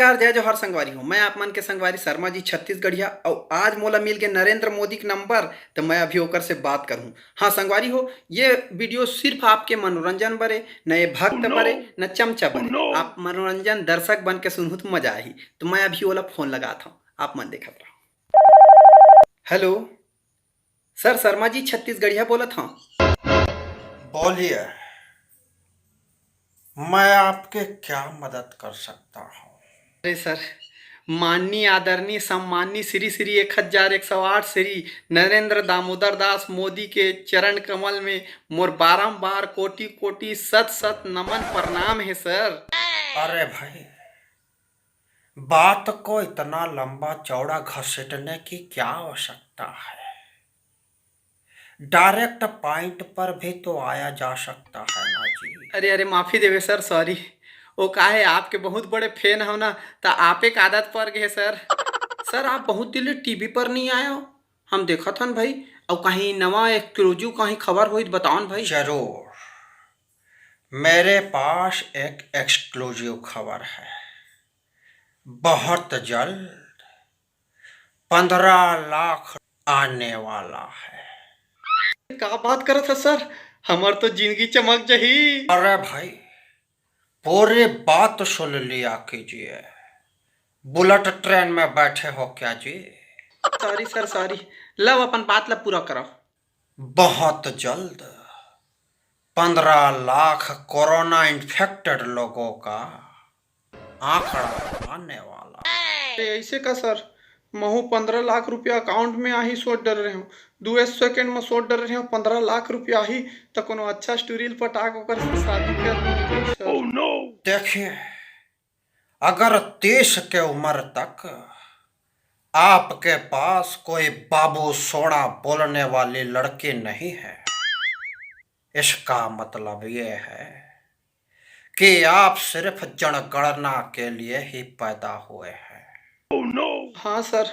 नमस्कार, जय जोहार संगवारी हो। मैं आप मन के संगवारी शर्मा जी छत्तीसगढ़िया और आज मोला मिल गए नरेंद्र मोदी के नंबर, तो मैं अभी होकर से बात करूं। हाँ संगवारी हो, ये वीडियो सिर्फ आपके मनोरंजन बरे, न ये भक्त बरे न चमचा बरे। आप मनोरंजन दर्शक बन के सुनहु तो मजा आई। तो मैं अभी वाला फोन लगा था, आप मन देखत रहो। हेलो सर, शर्मा जी छत्तीसगढ़िया बोला था। बोलिए, मैं आपके क्या मदद कर सकता हूँ? अरे सर, माननीय आदरणीय सम्माननीय श्री श्री 1108 श्री नरेंद्र दामोदर दास मोदी के चरण कमल में मोर बारंबार कोटि कोटि सत सत नमन प्रणाम है सर। अरे भाई, बात को इतना लंबा चौड़ा घसीटने की क्या आवश्यकता है? डायरेक्ट पॉइंट पर भी तो आया जा सकता है ना जी। अरे अरे माफी देवे सर, सॉरी। वो का है, आपके बहुत बड़े फैन हो ना, तो आप एक आदत पड़ गए सर। सर आप बहुत दिल्ली टीवी पर नहीं आए हो, हम देखा था भाई। और कहीं नवा एक्सक्लूसिव कहीं खबर हुई तो बताओ भाई। जरूर, मेरे पास एक एक्सक्लूसिव खबर है। बहुत जल्द 15 लाख आने वाला है। क्या बात कर था सर, हमार तो जिंदगी चमक जही। अरे भाई, पूरी बात सुन लिया कीजिए। बुलेट ट्रेन में बैठे हो क्या जी? Sorry sir, sorry. लब अपन बात ला पूरा करो। बहुत जल्द 15 लाख कोरोना इन्फेक्टेड लोगों का आंकड़ा आने वाला। ऐसे का सर, महू 15 लाख रुपया अकाउंट में आही सोच डर रहे हो। 2 सेकंड में सोच डर रहे हो 15 लाख रुपया आही तो कोनो अच्छा स्टोरील पटाक होकर शादी कर लूं सर। Oh no! देखिए, अगर 30 के उम्र तक आपके पास कोई बाबू सोना बोलने वाली लड़की नहीं है, इसका मतलब ये है कि आप सिर्फ जनगणना के लिए ही पैदा हुए हैं। Oh no! हाँ सर,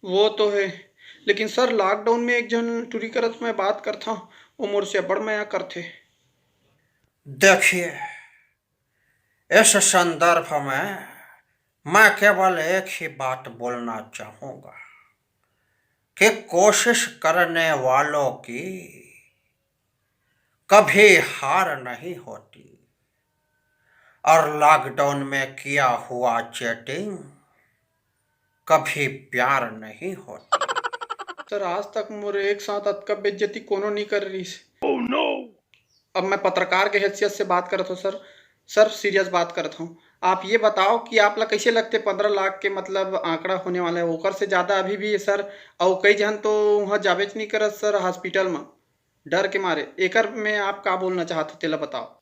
वो तो है। लेकिन सर लॉकडाउन में एक जन टूरी करत मैं बात करता हूँ, उम्र से बड़ मैं करते। देखिए, इस संदर्भ में मैं केवल एक ही बात बोलना चाहूंगा कि कोशिश करने वालों की कभी हार नहीं होती और लॉकडाउन में किया हुआ चैटिंग कभी प्यार नहीं होती। सर आज तक मोरे एक साथ अतका बेइज्जती कोनो नहीं कर रही। Oh no! अब मैं पत्रकार के हैसियत से बात करत हूँ सर। सर सीरियस बात करत हूँ। आप ये बताओ कि आप ला कैसे लगते 15 लाख के मतलब आंकड़ा होने वाला है, ओकर से ज़्यादा अभी भी है सर। और कई जन तो वहाँ जावेच नहीं करत सर हॉस्पिटल में, डर के मारे। एकर में आप का बोलना चाहते तेला बताओ।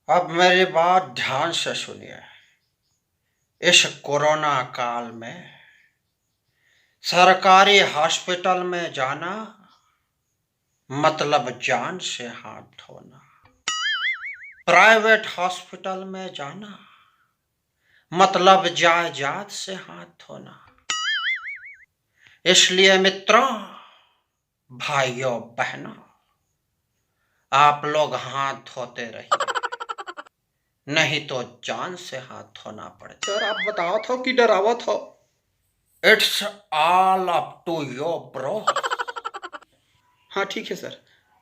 अब मेरी बात ध्यान से सुनिए। इस कोरोना काल में सरकारी हॉस्पिटल में जाना मतलब जान से हाथ धोना, प्राइवेट हॉस्पिटल में जाना मतलब जायदाद से हाथ धोना। इसलिए मित्रों, भाइयों बहनों, आप लोग हाथ धोते रहिए, नहीं तो जान से हाथ धोना पड़ेगा। सर आप बताओ था कि डरावत हो। It's all up to your bro. हाँ ठीक है सर।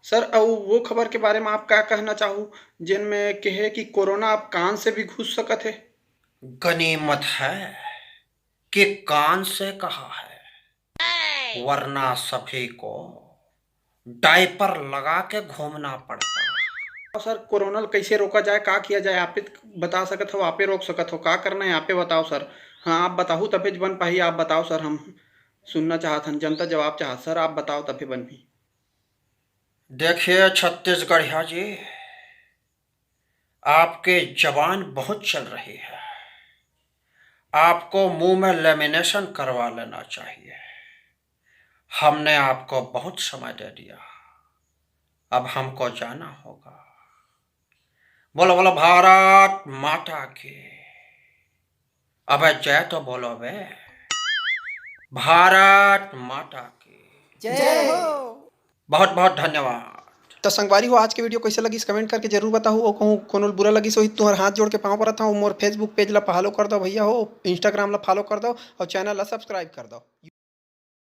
सर और वो खबर के बारे में आप क्या कहना चाहूँ जिनमें कहे कि कोरोना आप कान से भी घुस सकत है। गनीमत है कि कान से कहा है, वरना सभी को डायपर लगा के घूमना पड़ता। और सर कोरोना कैसे रोका जाए, का किया जाए, आप बता सकत हो, आपे रोक सकत हो, का करना है आपे बताओ सर। हाँ आप बताओ तभी बन पाही, आप बताओ सर, हम सुनना चाहत हन, जनता जवाब चाहत सर, आप बताओ तभी बन भी। देखिए छत्तीसगढ़िया जी, आपके जबान बहुत चल रही है। आपको मुंह में लेमिनेशन करवा लेना चाहिए। हमने आपको बहुत समय दे दिया, अब हमको जाना होगा। बोलो बोलो भारत माता की। अबे जय तो बोलो बे। भारत माता की जय हो। बहुत बहुत धन्यवाद। तो संगवारी हो आज के वीडियो कैसे लगी कमेंट करके जरूर बताओ और कहूँ कोनो बुरा लगी सो तुम्हारे हाथ जोड़ के पाँव पड़ता हूँ। मोर फेसबुक पेज ला फॉलो कर दो भैया हो, इंस्टाग्राम ला फॉलो कर दो और चैनल ला सब्सक्राइब कर दो।